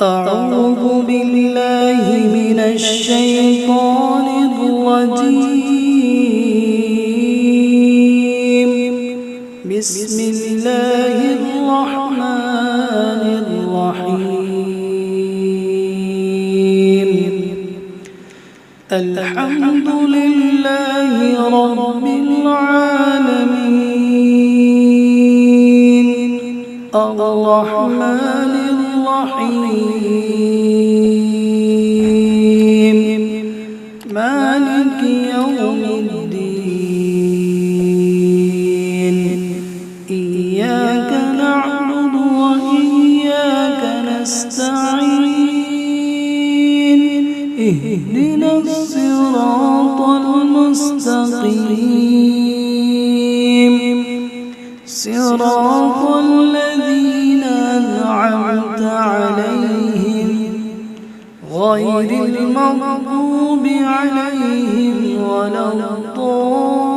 أعوذ بالله من الشيطان الرجيم. بسم الله الرحمن الرحيم. الحمد لله رب العالمين الرحمن الرحيم مالك يوم الدين. إياك نعبد وإياك نستعين. اهدنا الصراط المستقيم صراط الذين أنعمت عليهم غير المغضوب عليهم ولا الضالين.